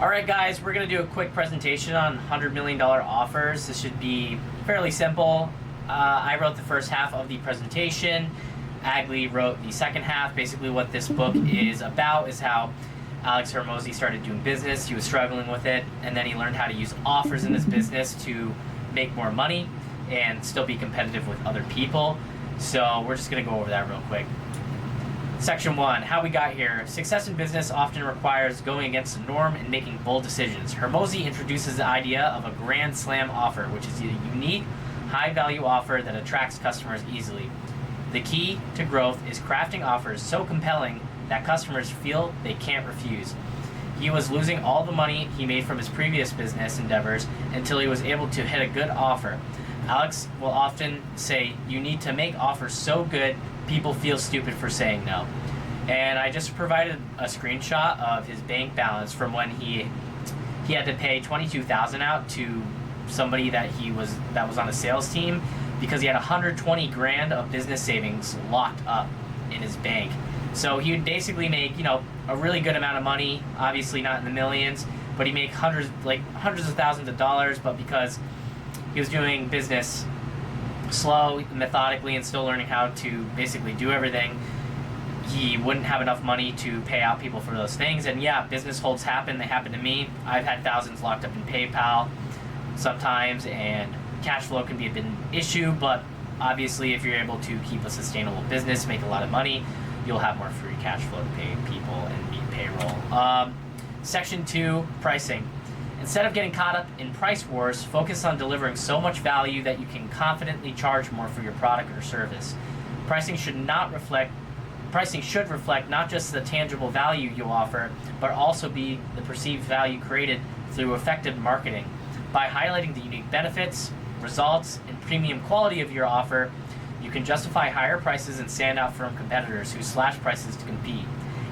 Alright guys, we're going to do a quick presentation on $100 million offers. This should be fairly simple. I wrote the first half of the presentation. Agley wrote the second half. Basically what this book is about is how Alex Hormozi started doing business. He was struggling with it, and then he learned how to use offers in his business to make more money and still be competitive with other people. So we're just going to go over that real quick. Section 1, how we got here. Success in business often requires going against the norm and making bold decisions. Hormozi introduces the idea of a grand slam offer, which is a unique, high-value offer that attracts customers easily. The key to growth is crafting offers so compelling that customers feel they can't refuse. He was losing all the money he made from his previous business endeavors until he was able to hit a good offer. Alex will often say, you need to make offers so good people feel stupid for saying no. And I just provided a screenshot of his bank balance from when he had to pay $22,000 out to somebody that was on a sales team because he had 120 grand of business savings locked up in his bank. So he would basically make, a really good amount of money, obviously not in the millions, but he make hundreds of thousands of dollars, but because he was doing business slow, methodically, and still learning how to basically do everything, he wouldn't have enough money to pay out people for those things. And yeah, business holds happen. They happen to me. I've had thousands locked up in PayPal sometimes, and cash flow can be a bit an issue, but obviously if you're able to keep a sustainable business, make a lot of money, you'll have more free cash flow to pay people and meet payroll. Section 2, pricing. Instead of getting caught up in price wars, focus on delivering so much value that you can confidently charge more for your product or service. Pricing should reflect not just the tangible value you offer, but also be the perceived value created through effective marketing. By highlighting the unique benefits, results, and premium quality of your offer, you can justify higher prices and stand out from competitors who slash prices to compete.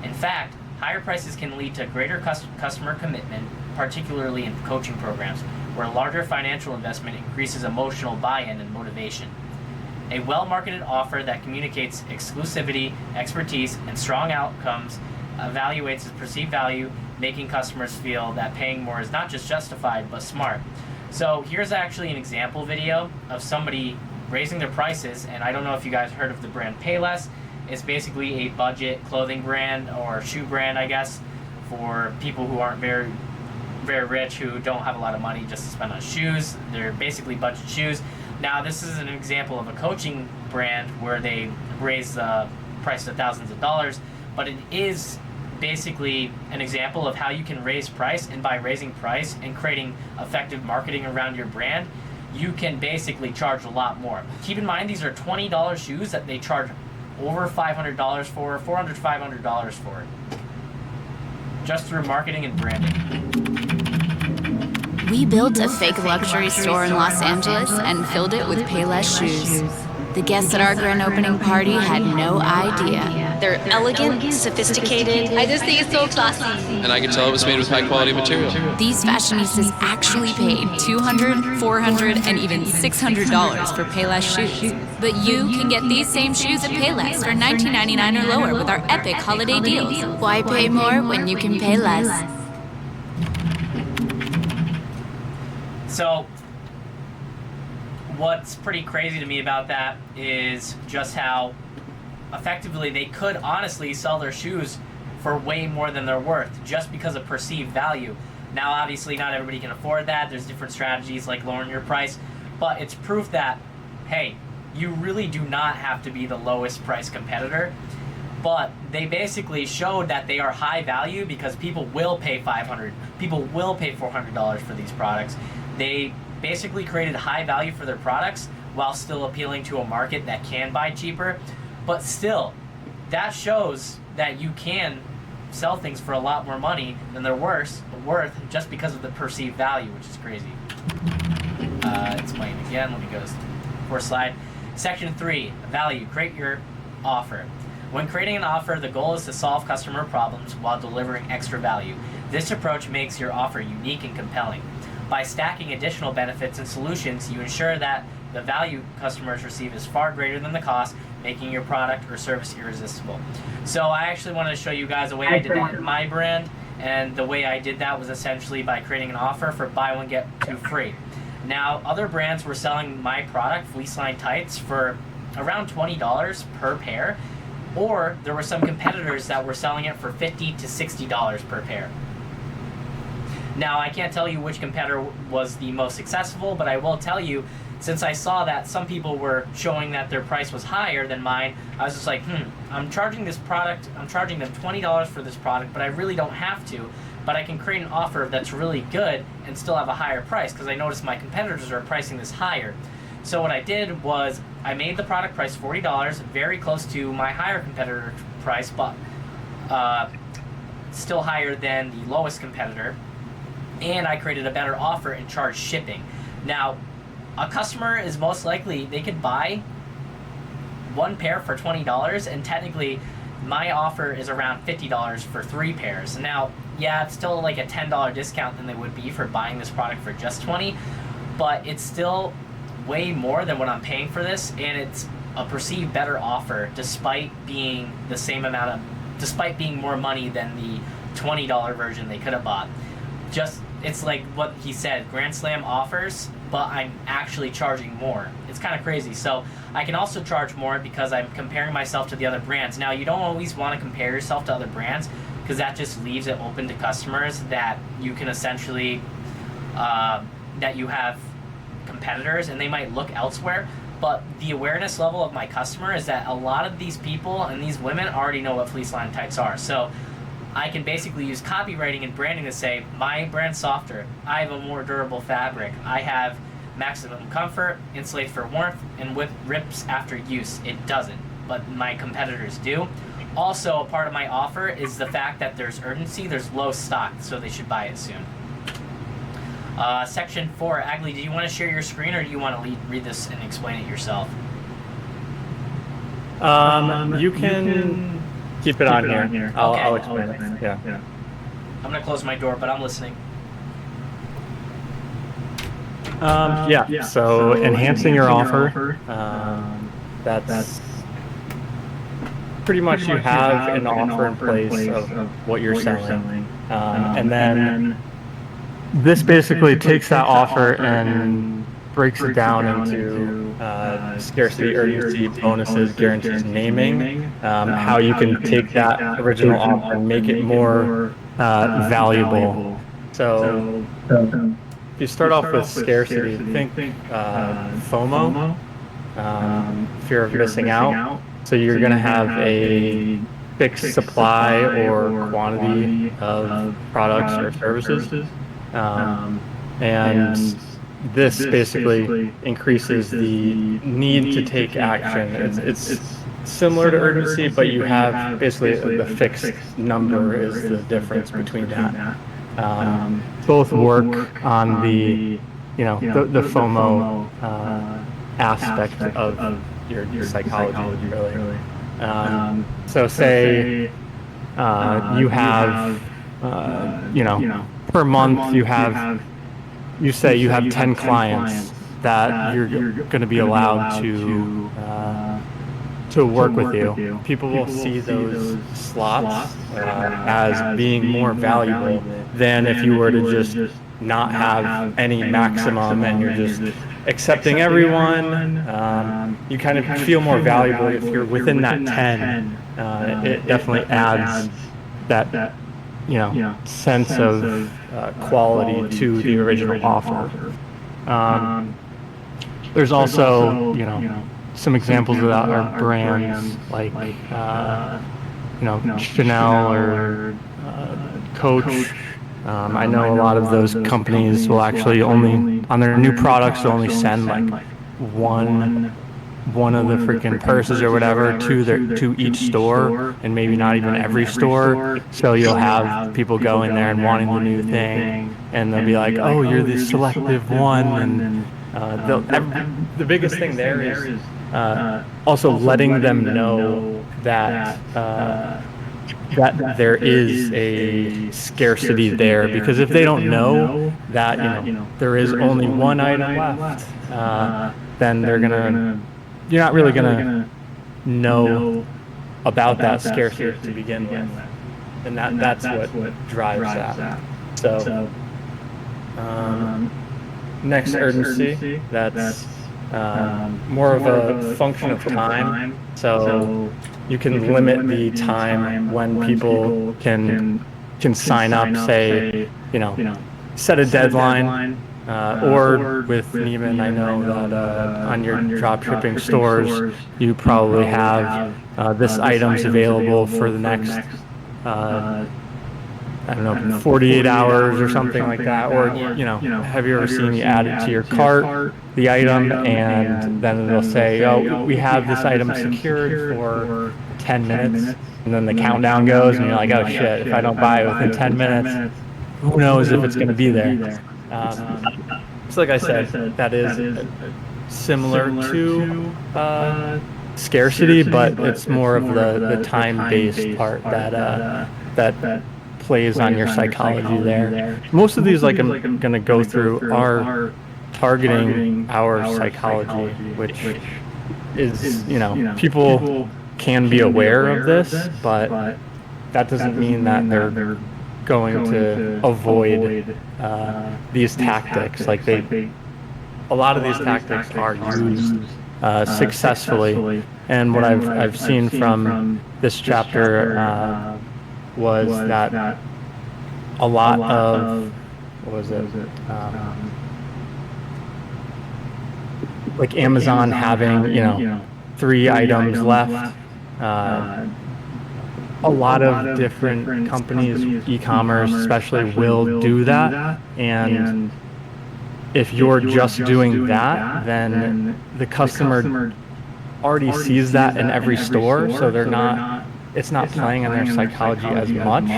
In fact, higher prices can lead to greater customer commitment, particularly in coaching programs, where larger financial investment increases emotional buy-in and motivation. A well-marketed offer that communicates exclusivity, expertise, and strong outcomes evaluates its perceived value, making customers feel that paying more is not just justified, but smart. So here's actually an example video of somebody raising their prices, and I don't know if you guys heard of the brand Payless. It's basically a budget clothing brand, or shoe brand, I guess, for people who aren't very rich, who don't have a lot of money just to spend on shoes. They're basically budget shoes. Now, this is an example of a coaching brand where they raise the price to thousands of dollars, but it is basically an example of how you can raise price, and by raising price and creating effective marketing around your brand, you can basically charge a lot more. Keep in mind, these are $20 shoes that they charge over $500 for, $400 to $500 for, just through marketing and branding. We built a fake luxury store in Los Angeles and filled it with Payless shoes. The guests at our grand opening party had no idea. They're elegant, sophisticated. I just think it's so classy. And I could tell it was made with high quality material. These fashionistas actually paid $200, $400, and even $600 for Payless shoes. But you can get these same shoes at Payless for $19.99 or lower with our epic holiday deals. Why pay more when you can pay less? So what's pretty crazy to me about that is just how effectively they could honestly sell their shoes for way more than they're worth just because of perceived value. Now, obviously, not everybody can afford that. There's different strategies like lowering your price, but it's proof that, hey, you really do not have to be the lowest price competitor. But they basically showed that they are high value because people will pay $500, people will pay $400 for these products. They basically created high value for their products while still appealing to a market that can buy cheaper. But still, that shows that you can sell things for a lot more money than they're worth just because of the perceived value, which is crazy. Explain again. Let me go to the fourth slide. Section 3, value. Create your offer. When creating an offer, the goal is to solve customer problems while delivering extra value. This approach makes your offer unique and compelling. By stacking additional benefits and solutions, you ensure that the value customers receive is far greater than the cost, making your product or service irresistible. So I actually wanted to show you guys a way I did that in my brand, And the way I did that was essentially by creating an offer for buy one get two free. Now, other brands were selling my product, Fleece Line Tights, for around $20 per pair, or there were some competitors that were selling it for $50 to $60 per pair. Now, I can't tell you which competitor was the most successful, but I will tell you, since I saw that some people were showing that their price was higher than mine, I was just like, I'm charging them $20 for this product, but I really don't have to. But I can create an offer that's really good and still have a higher price, because I noticed my competitors are pricing this higher. So what I did was I made the product price $40, very close to my higher competitor price, but still higher than the lowest competitor. And I created a better offer and charged shipping. Now, a customer is most likely, they could buy one pair for $20, and technically my offer is around $50 for 3 pairs. Now, yeah, it's still like a $10 discount than they would be for buying this product for just $20, but it's still way more than what I'm paying for this, and it's a perceived better offer despite being the same amount of, despite being more money than the $20 version they could have bought. It's like what he said, Grand Slam offers, but I'm actually charging more. It's kind of crazy. So I can also charge more because I'm comparing myself to the other brands. Now, you don't always want to compare yourself to other brands, because that just leaves it open to customers that you can essentially, that you have competitors and they might look elsewhere. But the awareness level of my customer is that a lot of these people and these women already know what Fleece Line Tights are. So I can basically use copywriting and branding to say, my brand's softer, I have a more durable fabric, I have maximum comfort, insulates for warmth, and rips after use. It doesn't, but my competitors do. Also, a part of my offer is the fact that there's urgency, there's low stock, so they should buy it soon. Section 4, Agli, do you want to share your screen, or do you want to read this and explain it yourself? You can keep it on here. I'll explain it. Yeah. I'm going to close my door, but I'm listening. So enhancing your offer, that's pretty much you have an offer in place of what you're selling. And then this basically takes that offer and breaks it down into scarcity, urgency, bonuses, guarantees, naming, how you can take that original offer and make it more valuable. So if you start off with scarcity, think FOMO, fear of missing out. So you're going to have a fixed supply or quantity of products or services. And this basically increases the need to take action. It's similar to urgency, but you have basically the fixed number is the difference between that. Both work on the FOMO aspect of your psychology, really. So say you have, per month you say you have 10 clients that you're going to be allowed to work with you. People will see those slots as being more valuable than if you were to just not have any maximum and you're just accepting everyone. You kind of feel more valuable if you're within that 10. It definitely adds that sense of quality to the original offer. There's also some examples of that are brands like Chanel or Coach. I know a lot of those companies will actually only on their new products will only send like one of the freaking purses or whatever to each store, and maybe not even every store. So you'll have people go in there and wanting the new thing, and they'll be like, "Oh, you're the selective one." And the biggest thing there is also letting them know that there is a scarcity there, because if they don't know that there is only one item left, then you're not really gonna know about that scarcity to begin with. and that's what drives that. So next urgency, that's more of a function of time. So you can limit the time when people can sign up, say, set a deadline, or with Neiman, I know that on your drop shipping stores, you probably have this item's available for the next, 48 hours or something like that. Or, have you ever seen you add it to your cart, the item, and then it'll say, oh, we have this item secured for 10 minutes. And then the countdown goes, and you're like, oh shit, if I don't buy it within 10 minutes, who knows if it's going to be there. So like I said, that is similar to scarcity, but it's more of the time-based part that plays on your psychology there. Most of these, like I'm going to go through, are targeting our psychology, which is, people can be aware of this, but that doesn't mean that they're going to avoid these tactics. Like a lot of these tactics are used successfully, and what I've seen from this chapter was that a lot of like Amazon having 3 items left. A lot of different companies, e-commerce especially, will do that, and if you're just doing that, then the customer already sees that in every store, so it's not playing on their psychology as much.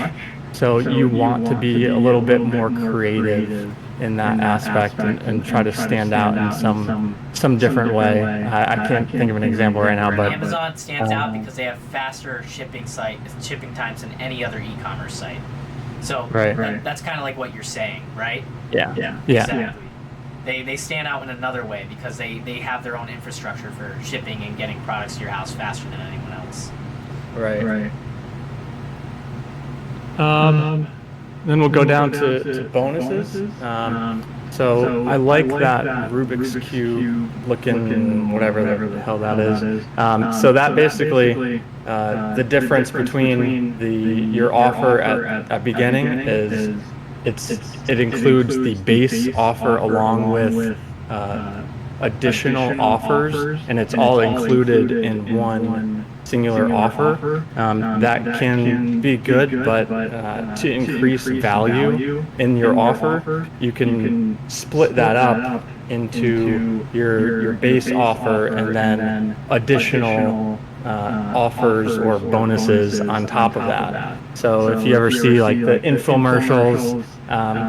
So you want to be a little bit more creative in that aspect and try to stand out in some different way. I can't think of an example right now, but Amazon stands out because they have faster shipping times than any other e-commerce site. So that's kind of like what you're saying, right? Yeah. Exactly. They stand out in another way because they have their own infrastructure for shipping and getting products to your house faster than anyone else. Right. Then we'll go down to bonuses. So I like that Rubik's Cube looking, whatever the hell that is. So that basically, the difference between your offer at beginning is it includes the base offer along with additional offers, and it's all included in one singular offer. That can be good, but to increase value in your offer, you can split that up into your base offer and then additional offers or bonuses on top of that. So if you ever see like the infomercials,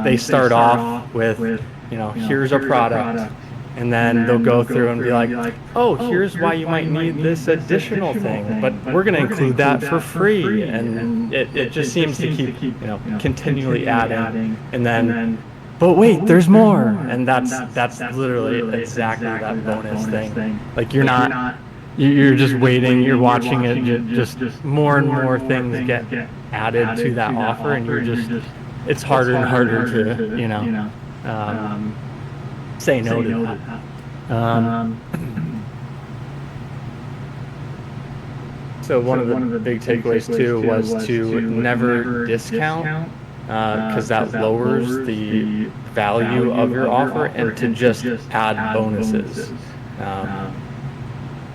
they start off with, here's our product. And then they'll go through and be like, oh, here's why you might need this additional thing, but we're going to include that for free. And it just seems to keep, continually adding. And then, but wait, there's more. And that's literally exactly that bonus thing. Like you're just waiting, you're watching it, just more and more things get added to that offer, and it's harder and harder to, say no to that. So one of the big takeaways too was to never discount, because that lowers the value of your offer, and to just add bonuses.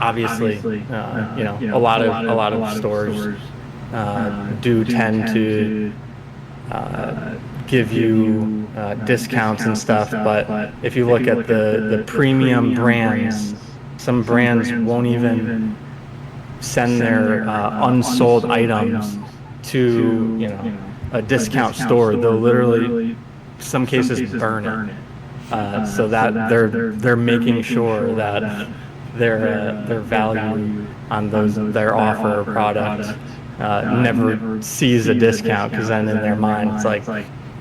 Obviously, a lot of stores do tend to give you discounts and stuff, but if you look at the premium brands, some brands won't even send their unsold items to a discount store. They'll literally, some cases, burn it, so that they're making sure that their value on their offer or product never sees a discount, because then in their mind it's like,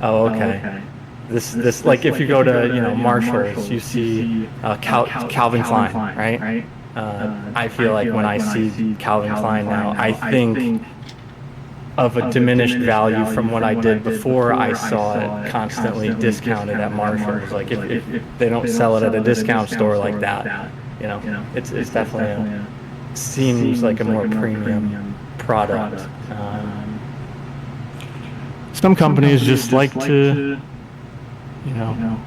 oh, okay. This like if you go to Marshalls, you see Calvin Klein, right? I feel like when I see Calvin Klein now, I think of a diminished value from what I did before I saw it constantly discounted at Marshalls. Like if they don't sell it at a discount store like that, you know, it's definitely seems like a more premium product. Some companies just like to, you know,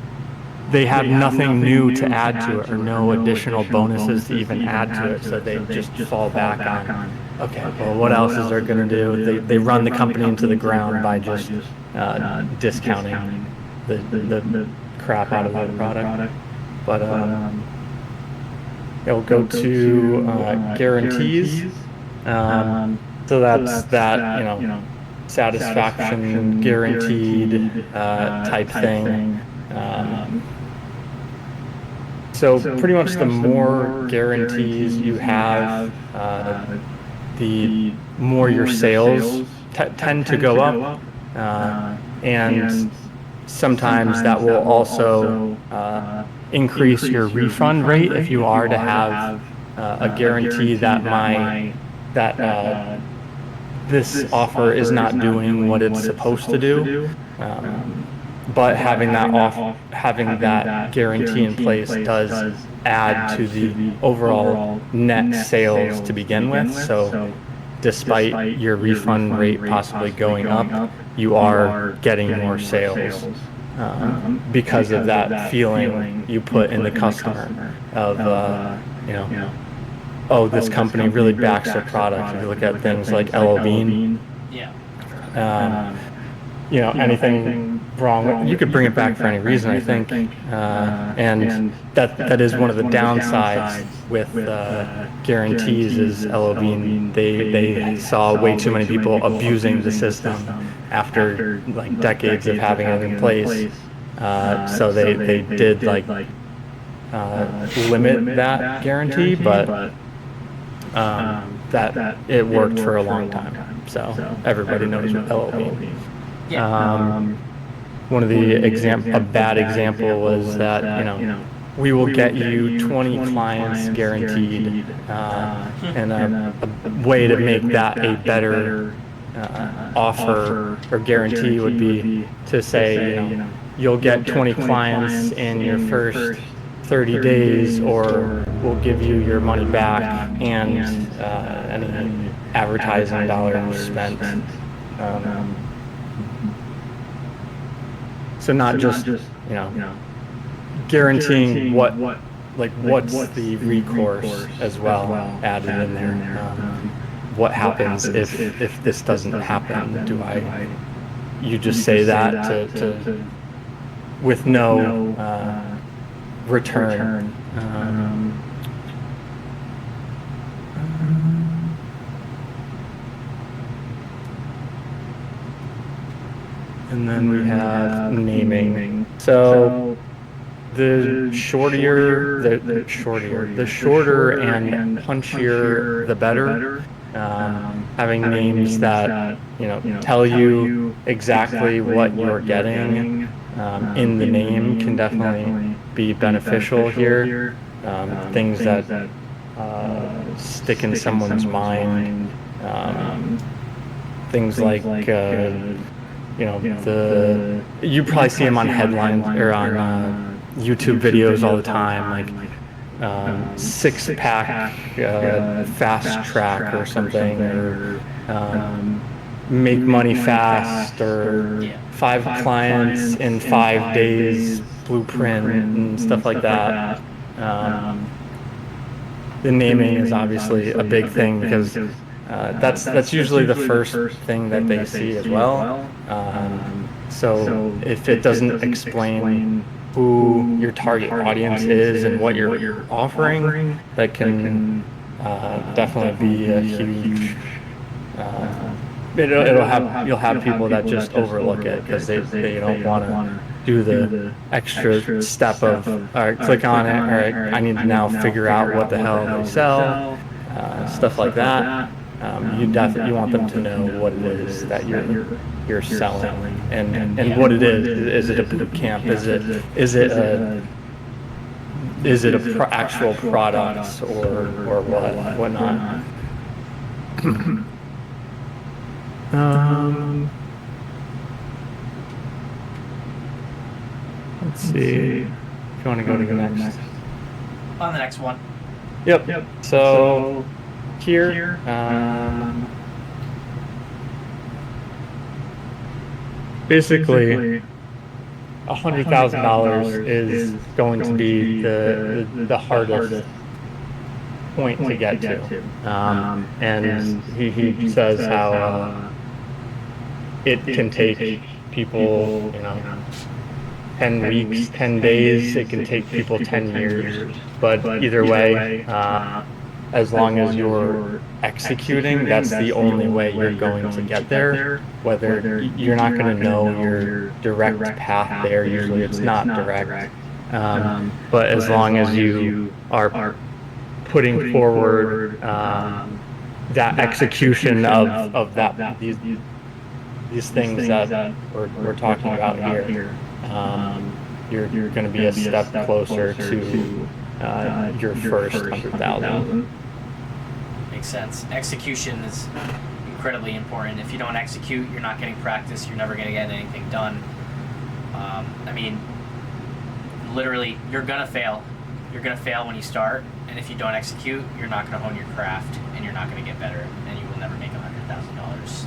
they have nothing new to add to it or no additional bonuses to even add to it, so they just fall back on, okay, well, what else is there going to do? They run the company into the ground by just discounting the crap out of the product. But it'll go to guarantees. So that's that, you know, satisfaction guaranteed type thing. So pretty much the more guarantees you have, the more your sales tend to go up, and sometimes that will also increase your refund rate if you are to have a guarantee that this offer is not doing what it's supposed to do. But having that guarantee in place does add to the overall net sales to begin with. So despite your refund rate possibly going up, you are getting more sales because of that feeling you put in the customer of, you know, oh, this company really backs their product. If you look at things like LL Bean, you know, anything wrong, you could bring it back for any reason, I think. And that is one of the downsides with guarantees is LL Bean. They saw way too many people abusing the system after like decades of having it in place. So they did like limit that guarantee, but that it worked for a long time. So everybody knows what LL Bean. One of the a bad example was that, you know, we will get you 20 clients guaranteed, and a way to make that a better offer or guarantee would be to say, you know, you'll get 20 clients in your first 30 days, or we'll give you your money back and any advertising dollars spent. So not just, you know, guaranteeing what's the recourse as well added in there. What happens if this doesn't happen? You just say that to with no return. And then we have naming. So the shorter and punchier, the better. Having names that, you know, tell you exactly what you're getting in the name can definitely be beneficial here. Things that stick in someone's mind. Things like you know, you probably see them on headlines or on YouTube videos all the time, like 6-pack fast track or something, or make money fast, or 5 clients in 5 days blueprint and stuff like that. The naming is obviously a big thing because that's usually the first thing that they see as well. So if it doesn't explain who your target audience is and what you're offering, that can definitely be a huge. You'll have people that just overlook it because they don't want to do the extra step of, all right, click on it, all right, I need to now figure out what the hell they sell, stuff like that. You want them to know what it is that you're selling and what it is. Is it a boot camp? Is it actual products or whatnot? Let's see. If you want to go to the next. On the next one. Yep. So here, basically, $100,000 is going to be the hardest point to get to. And he says how it can take people, 10 weeks, 10 days. It can take people 10 years. But either way, as long as you're executing, that's the only way you're going to get there. Whether you're not going to know your direct path there, usually it's not direct. But as long as you are putting forward that execution of that these things that we're talking about here, you're going to be a step closer to your first 100,000. Makes sense. Execution is incredibly important. If you don't execute, you're not getting practice. You're never going to get anything done. Literally, you're going to fail. You're going to fail when you start, and if you don't execute, you're not going to hone your craft, and you're not going to get better, and you will never make $100,000.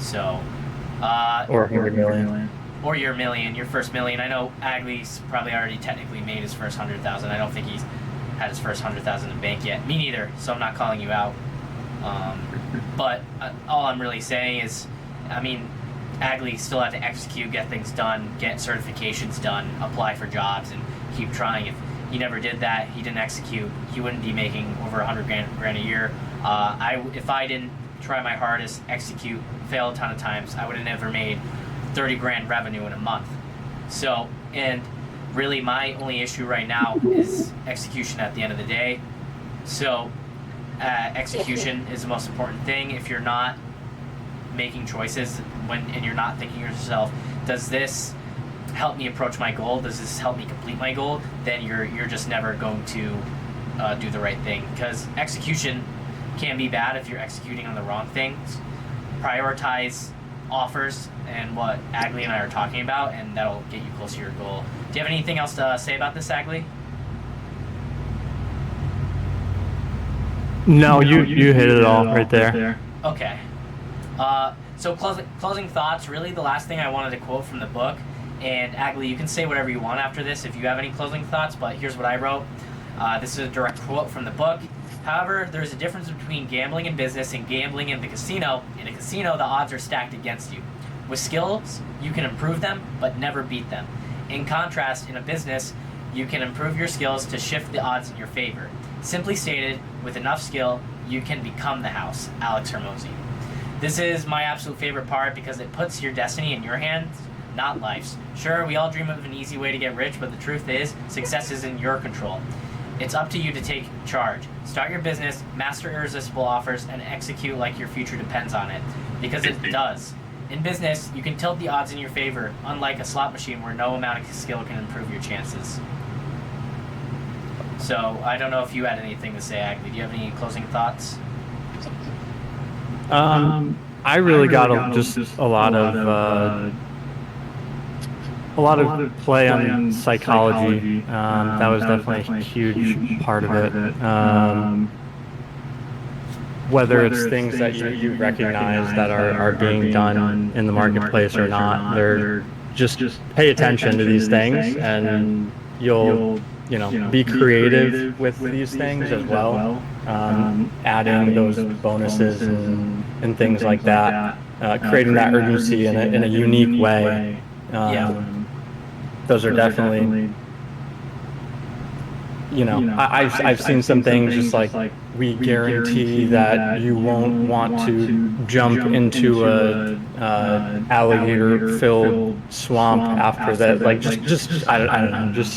So, Or 100 million. or your million, your first million. I know Agley's probably already technically made his first 100,000. I don't think he's had his first 100,000 in bank yet. Me neither. So I'm not calling you out. But all I'm really saying is, Agley still had to execute, get things done, get certifications done, apply for jobs, and keep trying. If he never did that, he didn't execute, he wouldn't be making over 100 grand a year. If I didn't try my hardest, execute, fail a ton of times, I would have never made 30 grand revenue in a month. So, and really my only issue right now is execution at the end of the day. So, execution is the most important thing. If you're not making choices and you're not thinking to yourself, does this help me approach my goal? Does this help me complete my goal? Then you're just never going to do the right thing, because execution can be bad if you're executing on the wrong things. Prioritize offers and what Agley and I are talking about, and that'll get you closer to your goal. Do you have anything else to say about this, Agley? No, you hit it all right there. Okay. So closing thoughts, really the last thing I wanted to quote from the book, and Agley, you can say whatever you want after this if you have any closing thoughts, but here's what I wrote. This is a direct quote from the book. However, there's a difference between gambling in business and gambling in the casino. In a casino, the odds are stacked against you. With skills, you can improve them, but never beat them. In contrast, in a business, you can improve your skills to shift the odds in your favor. Simply stated, with enough skill, you can become the house. Alex Hormozi. This is my absolute favorite part because it puts your destiny in your hands, not life's. Sure, we all dream of an easy way to get rich, but the truth is, success is in your control. It's up to you to take charge. Start your business, master irresistible offers, and execute like your future depends on it. Because it does. In business, you can tilt the odds in your favor, unlike a slot machine where no amount of skill can improve your chances. So, I don't know if you had anything to say, Agley. Do you have any closing thoughts? I really got just a lot of play on psychology. That was definitely a huge part of it. Whether it's things that you recognize that are being done in the marketplace or not, they're just pay attention to these things, and you'll be creative with these things as well. Adding those bonuses and things like that, creating that urgency in a unique way. Those are definitely, I've seen some things just like, we guarantee that you won't want to jump into a alligator-filled swamp after that. Like just I don't know, just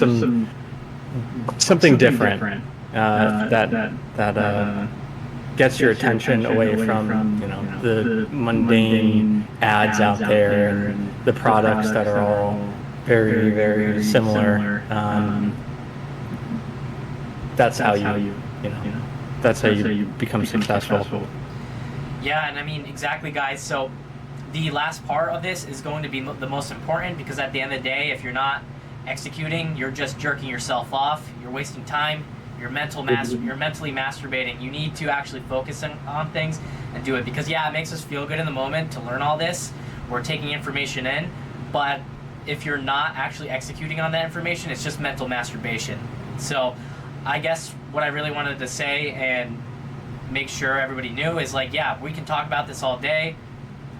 something different that gets your attention away from the mundane ads out there and the products that are all very, very similar. That's how you become successful. Yeah, and I mean, exactly, guys. So the last part of this is going to be the most important, because at the end of the day, if you're not executing, you're just jerking yourself off. You're wasting time. You're mentally masturbating. You need to actually focus on things and do it, because yeah, it makes us feel good in the moment to learn all this. We're taking information in, but if you're not actually executing on that information, it's just mental masturbation. So I guess what I really wanted to say and make sure everybody knew is, like, yeah, we can talk about this all day,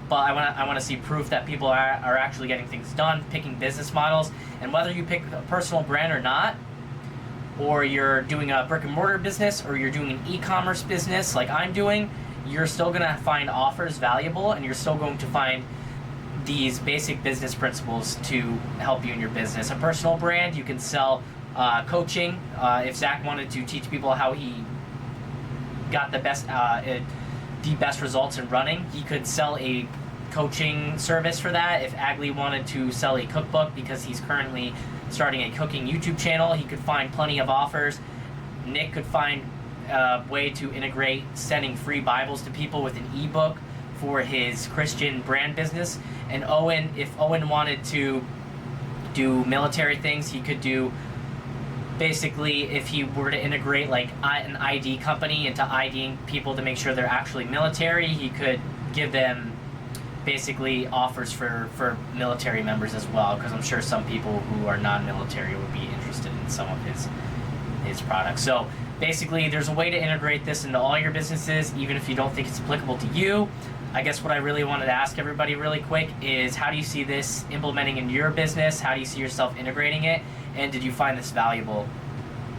but I want to see proof that people are actually getting things done, picking business models. And whether you pick a personal brand or not, or you're doing a brick and mortar business, or you're doing an e-commerce business like I'm doing, you're still going to find offers valuable, and you're still going to find these basic business principles to help you in your business. A personal brand, you can sell coaching. If Zach wanted to teach people how he got the best results in running, he could sell a coaching service for that. If Agley wanted to sell a cookbook because he's currently starting a cooking YouTube channel, he could find plenty of offers. Nick could find a way to integrate sending free Bibles to people with an ebook for his Christian brand business. And Owen, if Owen wanted to do military things, he could do, basically, if he were to integrate like an ID company into IDing people to make sure they're actually military, he could give them basically offers for military members as well, because I'm sure some people who are non-military would be interested in some of his products. So basically, there's a way to integrate this into all your businesses, even if you don't think it's applicable to you. I guess what I really wanted to ask everybody really quick is, how do you see this implementing in your business? How do you see yourself integrating it? And did you find this valuable?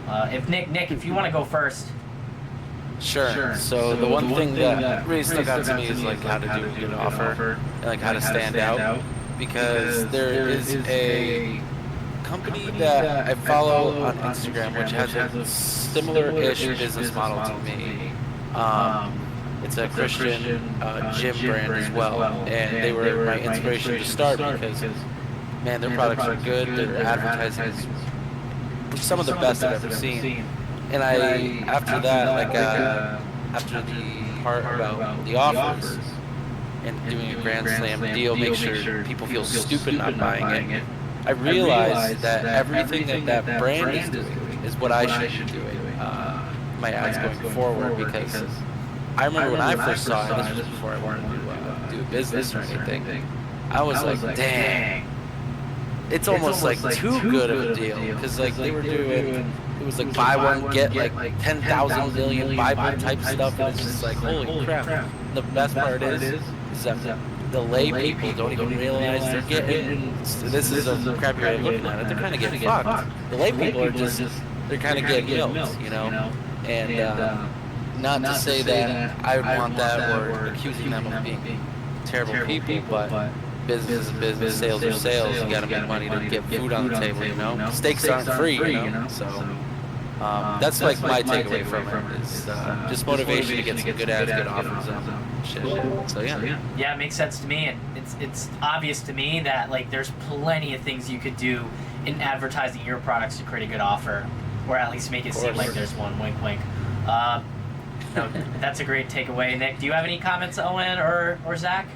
If Nick, if you want to go first. Sure. So the one thing that really stuck out to me is like how to do a good offer and like how to stand out, because there is a company that I follow on Instagram which has a similar-ish business model to me. It's a Christian gym brand as well, and they were my inspiration to start because, man, their products are good. Their advertising is some of the best I've ever seen. And after that, after the part about the offers and doing a Grand Slam deal, make sure people feel stupid not buying it, I realized that everything that brand is doing is what I should be doing. My ads going forward, because I remember when I first saw it, this was before I wanted to do a business or anything, I was like, dang, it's almost like too good of a deal, because like they were doing, it was like buy one get like 10,000 million Bible type stuff, and it's just like, holy crap. The best part is that the lay people don't even realize they're getting, this is a crappy way of looking at it, they're kind of getting fucked. The lay people are just, they're kind of getting milked, you know, and not to say that I would want that or accusing them of being terrible people, but business is business, sales are sales. You gotta make money to get food on the table, you know? Steaks aren't free, you know? So that's like my takeaway from it, is just motivation to get some good ads, good offers, and shit. So yeah. Yeah, it makes sense to me, and it's obvious to me that like there's plenty of things you could do in advertising your products to create a good offer, or at least make it seem like there's one. Wink, wink. No, that's a great takeaway. Nick, do you have any comments, Owen or Zach?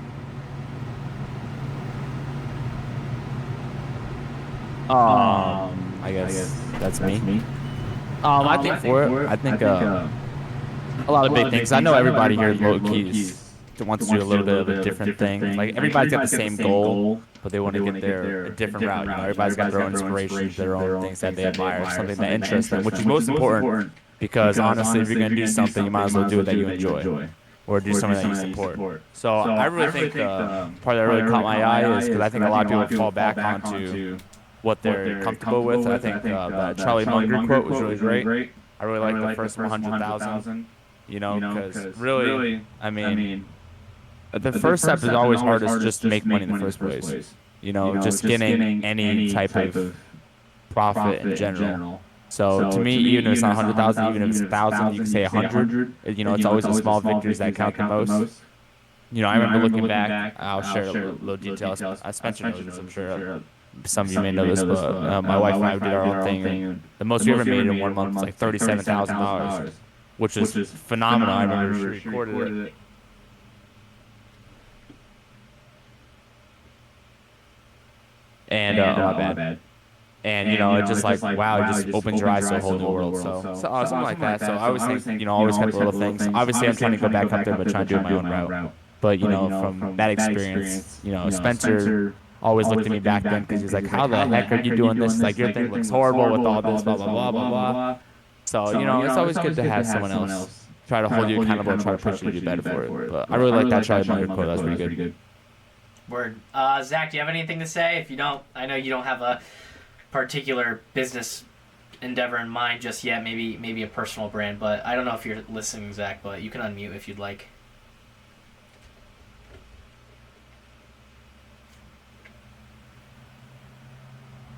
I guess that's me. I think a lot of big things. I know everybody here low keys wants to do a little bit of a different thing. Like everybody's got the same goal, but they want to get there a different route. You know, everybody's got their own inspirations, their own things that they admire, something that interests them, which is most important. Because honestly, if you're gonna do something, you might as well do it that you enjoy, or do something that you support. So I really think the part that really caught my eye is because I think a lot of people fall back onto what they're comfortable with. I think that Charlie Munger quote was really great. I really like the first 100,000. You know, because really, I mean, the first step is always hardest, just to make money in the first place. You know, just getting any type of profit in general. So to me, even if it's not 100,000, even if it's 1,000, you can say 100. You know, it's always the small victories that count the most. You know, I remember looking back. I'll share a little details. Spencer knows this, I'm sure. Some of you may know this, but my wife and I did our own thing. The most we ever made in 1 month was like $37,000, which is phenomenal. I remember she recorded it. And my bad. And you know, it's just like wow, it just opens your eyes to a whole new world. So something like that. So I always think, you know, always kept the little things. Obviously, I'm trying to go back up there, but trying to do it my own route. But you know, from that experience, you know, Spencer always looked at me back then because he's like, "How the heck are you doing this? Like your thing looks horrible with all this, blah blah blah blah blah." So you know, it's always good to have someone else try to hold you accountable and try to push you to do better for it. But I really like that Charlie Munger quote. That was pretty good. Word. Zach, do you have anything to say? If you don't, I know you don't have a particular business endeavor in mind just yet. Maybe a personal brand, but I don't know if you're listening, Zach. But you can unmute if you'd like.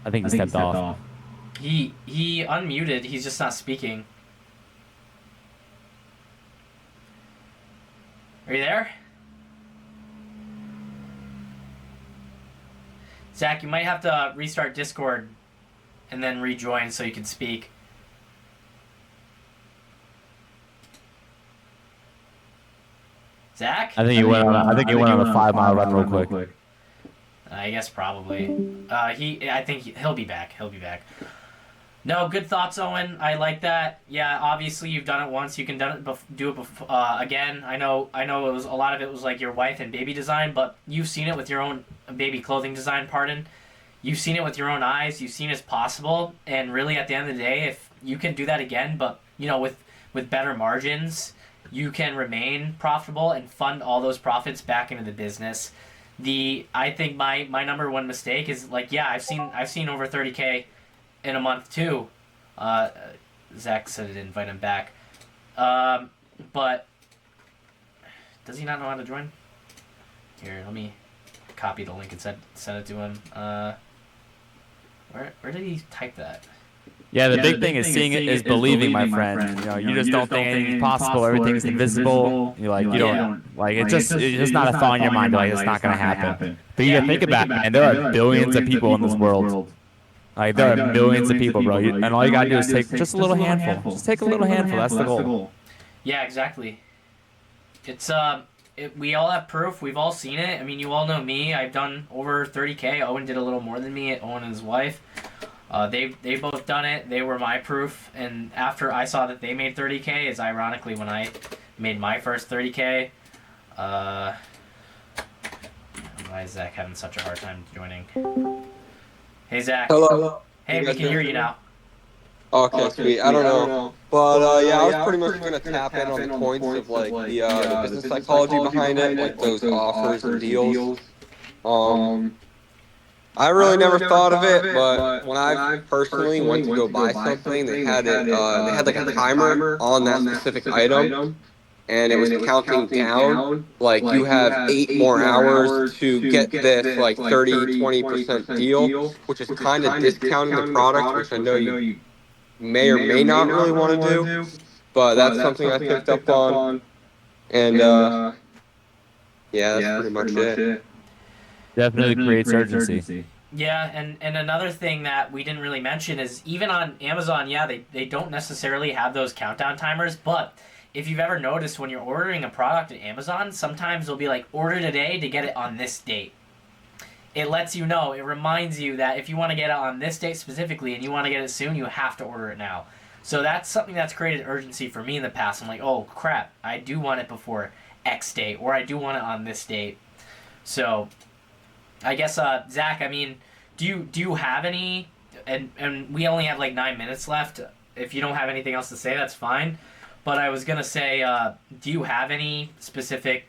I think he stepped off. He unmuted. He's just not speaking. Are you there? Zach, you might have to restart Discord and then rejoin so you can speak. Zach? I think he went on a 5-mile run real quick. I guess probably. I think he'll be back. No, good thoughts, Owen. I like that. Yeah, obviously you've done it once. You can do it again. I know. It was a lot of it was like your wife and baby design, but you've seen it with your own baby clothing design. Pardon. You've seen it with your own eyes. You've seen it's possible, and really, at the end of the day, if you can do that again, but you know, with better margins, you can remain profitable and fund all those profits back into the business. I think my number one mistake is like, yeah, I've seen over 30K in a month too. Zach said to invite him back. But does he not know how to join? Here, let me copy the link and send it to him. Where did he type that? Yeah, the big thing is seeing it is believing, my friend. You know, you just don't think anything's possible. Everything's invisible. You're like, you don't like it's just not a thought in your mind. Like it's not gonna happen. But you gotta think about it, man. There are billions of people in this world. Like there are millions of people, bro. And all you gotta do is take just a little handful. Just take a little handful. That's the goal. Yeah, exactly. It's we all have proof. We've all seen it. I mean, you all know me. I've done over 30K. Owen did a little more than me. Owen and his wife. They both done it. They were my proof. And after I saw that they made 30K, is ironically when I made my first 30K. Why is Zach having such a hard time joining? Hey, Zach. Hello. Hey, we can hear you now. Okay, sweet. I don't know. But yeah, I was pretty much gonna tap in on the points of like the business psychology behind it, like those offers and deals. I really never thought of it, but when I personally went to go buy something, they had like a timer on that specific item, and it was counting down, like you have 8 more hours to get this like 30-20% deal, which is kind of discounting the product, which I know you may or may not really want to do, but that's something I picked up on, and yeah, that's pretty much it. Definitely creates urgency. Yeah, and another thing that we didn't really mention is even on Amazon, yeah, they don't necessarily have those countdown timers, but if you've ever noticed when you're ordering a product at Amazon, sometimes they'll be like, order today to get it on this date. It lets you know, it reminds you that if you want to get it on this date specifically and you want to get it soon, you have to order it now. So that's something that's created urgency for me in the past. I'm like, oh crap, I do want it before X date, or I do want it on this date. So I guess, Zach, I mean, do you have any, and we only have like 9 minutes left. If you don't have anything else to say, that's fine. But I was going to say, do you have any specific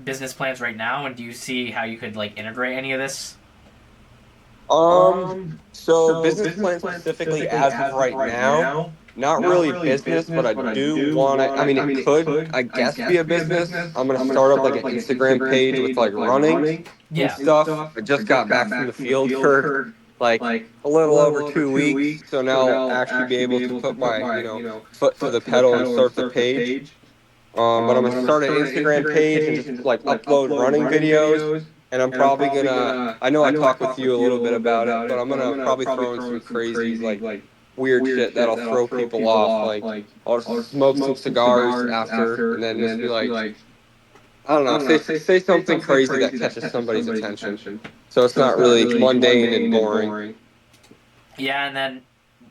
business plans right now, and do you see how you could like integrate any of this? So business plan specifically as of right now, not really business, but I do want to, I mean, it could, I guess, be a business. I'm going to start up like an Instagram page with like running and stuff. I just got back from the field for like a little over 2 weeks, so now I'll actually be able to put my, foot to the pedal and start the page. But I'm going to start an Instagram page and just like upload running videos. And I'm probably gonna, I know I talked with you a little bit about it, but I'm gonna probably throw in some crazy, like, weird shit that'll throw people off. Like, I'll smoke some cigars after, and then just be like, I don't know, say something crazy that catches somebody's attention. So it's not really mundane and boring. Yeah, and then,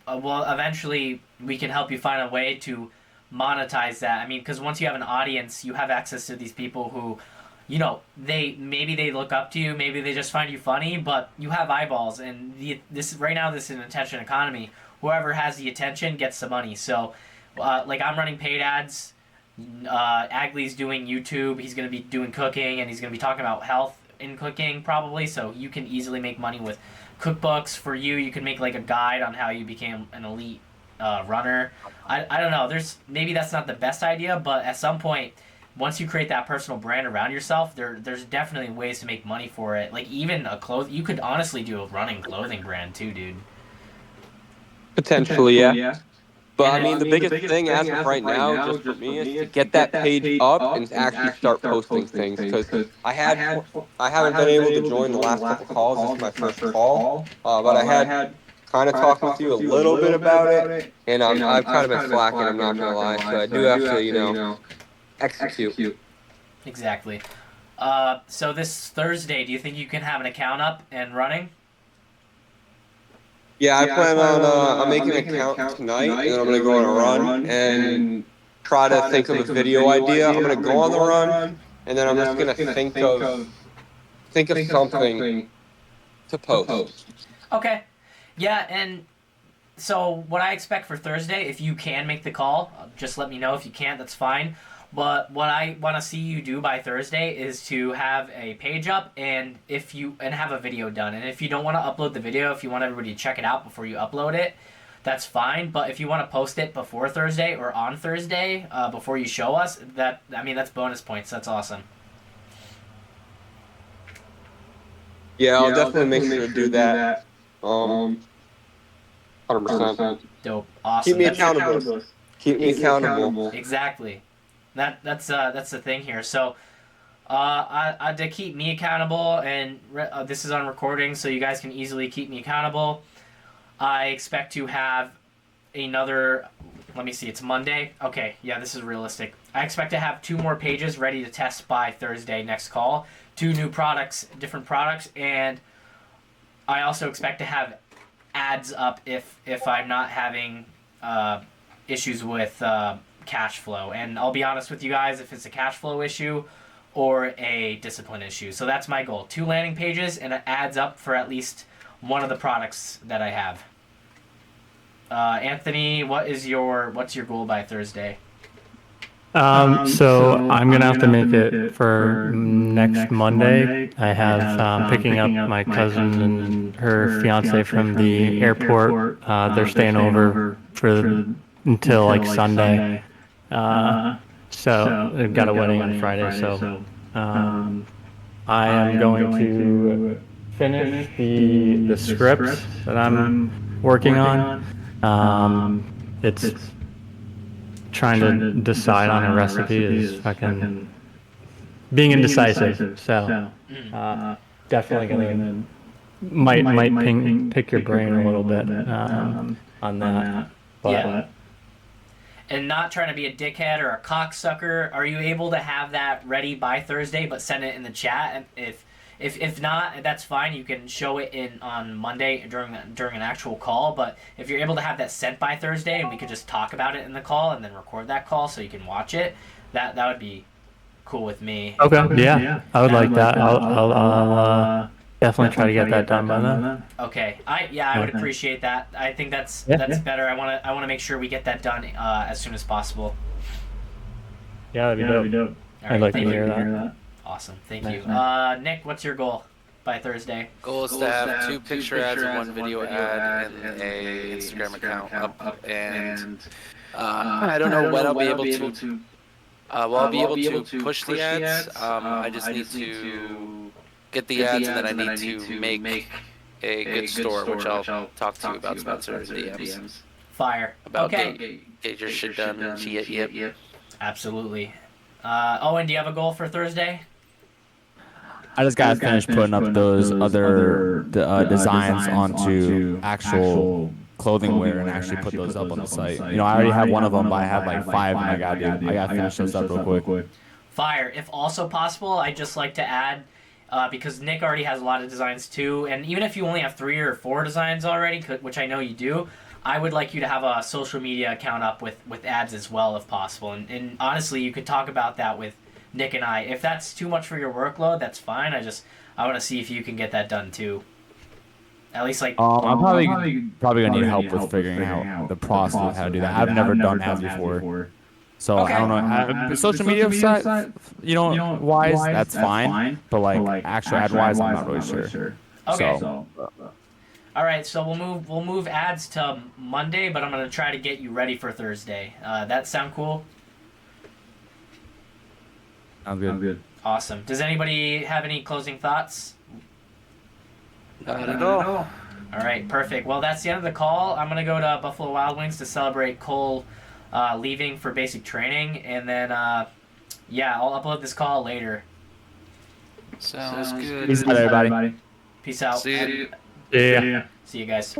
well, eventually we can help you find a way to monetize that. I mean, because once you have an audience, you have access to these people who, you know, maybe they look up to you, maybe they just find you funny, but you have eyeballs, and this right now this is an attention economy. Whoever has the attention gets the money. So, like I'm running paid ads. Agley's doing YouTube. He's going to be doing cooking, and he's going to be talking about health in cooking probably. So you can easily make money with cookbooks. For you can make like a guide on how you became an elite runner. I don't know. Maybe that's not the best idea, but at some point, once you create that personal brand around yourself, there's definitely ways to make money for it. Like even you could honestly do a running clothing brand too, dude. Potentially, yeah. But I mean, the biggest thing as of right now, just for me, is to get that page up and actually start posting things. Because I haven't been able to join the last couple calls. This is my first call, but I had kind of talked with you a little bit about it, and I've kind of been slacking. I'm not gonna lie, so I do have to, execute. Exactly. So this Thursday, do you think you can have an account up and running? Yeah, I plan on I'm making an account tonight, and then I'm gonna go on a run and try to think of a video idea. I'm gonna go on the run, and then I'm just gonna think of something to post. Okay. Yeah, and so what I expect for Thursday, if you can make the call, just let me know. If you can't, that's fine. But what I want to see you do by Thursday is to have a page up and have a video done. And if you don't want to upload the video, if you want everybody to check it out before you upload it, that's fine. But if you want to post it before Thursday or on Thursday, before you show us, that's bonus points. That's awesome. Yeah, I'll definitely make sure to do that. 100%. Dope. Awesome. Keep me accountable. Keep me accountable. Exactly. That's the thing here. So, to keep me accountable, and this is on recording, so you guys can easily keep me accountable. I expect to have another. Let me see. It's Monday. Okay, yeah, this is realistic. I expect to have 2 more pages ready to test by Thursday next call. 2 new products, different products, and I also expect to have ads up if I'm not having issues with cash flow. And I'll be honest with you guys, if it's a cash flow issue or a discipline issue. So that's my goal. 2 landing pages and it adds up for at least one of the products that I have. Anthony, what's your goal by Thursday? So I'm gonna have to make it for next Monday. I have picking up my cousin and her fiance from the airport. They're staying over until like Sunday. So they've got a wedding on Friday. So I am going to finish the script that I'm working on. It's trying to decide on a recipe is fucking being indecisive. So definitely gonna might pick your brain a little bit on that. But yeah. And not trying to be a dickhead or a cocksucker. Are you able to have that ready by Thursday, but send it in the chat? And if not, that's fine. You can show it on Monday during an actual call. But if you're able to have that sent by Thursday, and we could just talk about it in the call and then record that call so you can watch it, that would be cool with me. Okay. Yeah. I would like that. I'll definitely try to get that done by then. Okay. I would appreciate that. I think that's better. I want to make sure we get that done as soon as possible. Yeah, that'd be dope. All I'd right, like to hear that. Awesome. Thank you. Nick, what's your goal by Thursday? Goal is to have 2 picture ads and 1 video ad and a Instagram account up, and I don't know when I'll be able to. I'll be able to push the ads. I just need to get the ads, and then I need to make a good store, which I'll talk to you about, Spencer, in DMs. Fire. About okay. Get your shit done and yep. Absolutely. Owen, do you have a goal for Thursday? I just gotta finish putting up those other designs onto actual clothing wear and actually put those up on the site. I already have one of them, but I have like 5, and I gotta finish those up real quick. fire. If also possible, I'd just like to add, because Nick already has a lot of designs too, and even if you only have 3 or 4 designs already, which I know you do, I would like you to have a social media account up with ads as well if possible. And honestly, you could talk about that with Nick and I. If that's too much for your workload, that's fine. I want to see if you can get that done too. At least like I'm probably gonna need help with figuring out the process of how to do that. I've never done ads before, so Okay. I don't know. Social media side, wise, that's fine. But like actual ad wise, I'm not really sure. Okay. So, All right, so we'll move ads to Monday, but I'm gonna try to get you ready for Thursday. That sound cool? sounds good. Awesome. Does anybody have any closing thoughts? Not at all. All right, perfect. Well, that's the end of the call. I'm gonna go to Buffalo Wild Wings to celebrate Cole leaving for basic training, and then yeah, I'll upload this call later. Sounds good. Peace out, everybody. Peace out. See you. Yeah. See you guys.